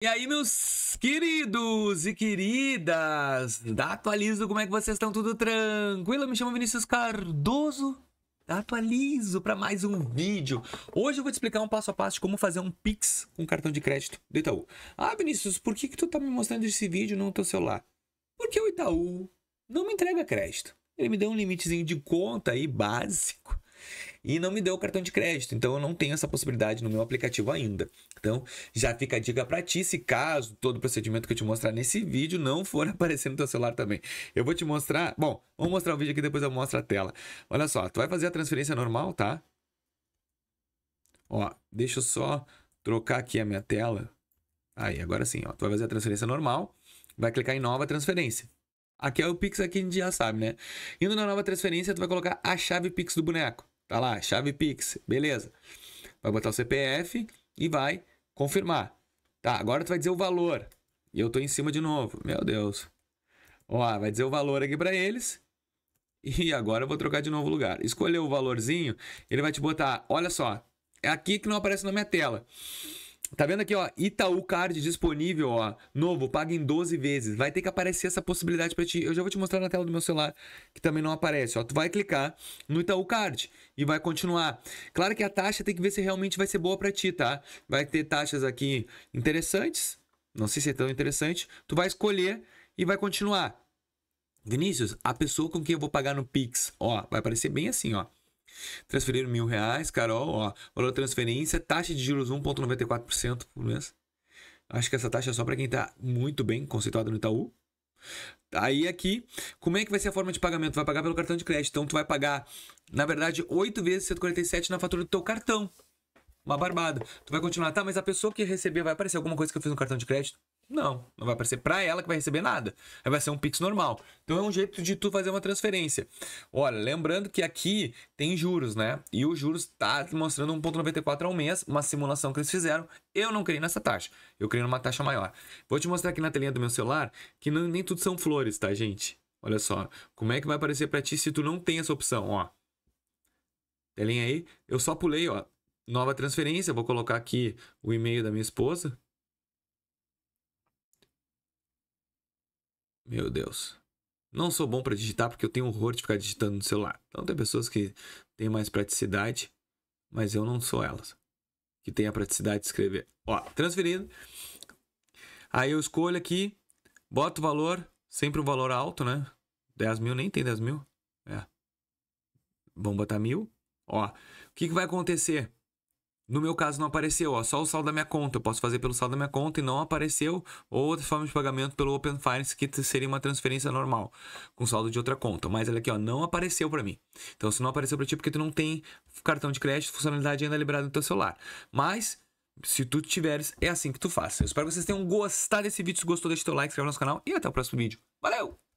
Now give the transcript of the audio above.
E aí, meus queridos e queridas, da Atualizo, como é que vocês estão? Tudo tranquilo? Eu me chamo Vinícius Cardoso, da Atualizo, para mais um vídeo. Hoje eu vou te explicar um passo a passo de como fazer um Pix com cartão de crédito do Itaú. Ah, Vinícius, por que tu tá me mostrando esse vídeo no teu celular? Porque o Itaú não me entrega crédito. Ele me deu um limitezinho de conta aí básico e não me deu o cartão de crédito, então eu não tenho essa possibilidade no meu aplicativo ainda. Então já fica a dica para ti, se caso todo o procedimento que eu te mostrar nesse vídeo não for aparecer no teu celular também. Eu vou te mostrar, bom, vamos mostrar o vídeo aqui, depois eu mostro a tela. Olha só, tu vai fazer a transferência normal, tá? Ó, deixa eu só trocar aqui a minha tela. Aí, agora sim, ó, tu vai fazer a transferência normal, vai clicar em nova transferência. Aqui é o Pix, aqui a gente já sabe, né? Indo na nova transferência, tu vai colocar a chave Pix do boneco. Tá lá, chave Pix, beleza. Vai botar o CPF e vai confirmar. Tá, agora tu vai dizer o valor. E eu tô em cima de novo, meu Deus. Ó, vai dizer o valor aqui pra eles. E agora eu vou trocar de novo o lugar. Escolher o valorzinho, ele vai te botar, olha só, é aqui que não aparece na minha tela. Tá vendo aqui, ó, Itaú Card disponível, ó, novo, paga em 12 vezes. Vai ter que aparecer essa possibilidade pra ti. Eu já vou te mostrar na tela do meu celular, que também não aparece, ó. Tu vai clicar no Itaú Card e vai continuar. Claro que a taxa tem que ver se realmente vai ser boa pra ti, tá? Vai ter taxas aqui interessantes, não sei se é tão interessante. Tu vai escolher e vai continuar. Vinícius, a pessoa com quem eu vou pagar no Pix, ó, vai aparecer bem assim, ó. Transferir R$1.000, Carol, ó, valor transferência, taxa de juros 1,94% por mês. Acho que essa taxa é só para quem tá muito bem conceituado no Itaú. Aí aqui, como é que vai ser a forma de pagamento? Vai pagar pelo cartão de crédito. Então tu vai pagar, na verdade, 8 vezes 147 na fatura do teu cartão. Uma barbada. Tu vai continuar, tá, mas a pessoa que receber vai aparecer alguma coisa que eu fiz no cartão de crédito? Não vai aparecer pra ela que vai receber nada. Aí vai ser um Pix normal. Então é um jeito de tu fazer uma transferência. Olha, lembrando que aqui tem juros, né? E os juros tá mostrando 1,94 ao mês, uma simulação que eles fizeram. Eu não criei nessa taxa. Eu criei numa taxa maior. Vou te mostrar aqui na telinha do meu celular que nem tudo são flores, tá, gente? Olha só, como é que vai aparecer pra ti se tu não tem essa opção, ó. Telinha aí, eu só pulei, ó. Nova transferência, vou colocar aqui o e-mail da minha esposa. Meu Deus. Não sou bom para digitar porque eu tenho horror de ficar digitando no celular. Então tem pessoas que têm mais praticidade, mas eu não sou elas. Que tem a praticidade de escrever. Ó, transferido. Aí eu escolho aqui, boto o valor, sempre um valor alto, né? 10 mil, nem tem 10 mil. É. Vamos botar 1.000. Ó, o que vai acontecer? No meu caso não apareceu, ó, só o saldo da minha conta. Eu posso fazer pelo saldo da minha conta e não apareceu. Ou outra forma de pagamento pelo Open Finance, que seria uma transferência normal, com saldo de outra conta. Mas olha aqui, ó, não apareceu para mim. Então se não apareceu para ti, porque tu não tem cartão de crédito, funcionalidade ainda liberada no teu celular. Mas se tu tiveres, é assim que tu faz. Eu espero que vocês tenham gostado desse vídeo. Se gostou, deixa o teu like, se inscreve no nosso canal e até o próximo vídeo. Valeu!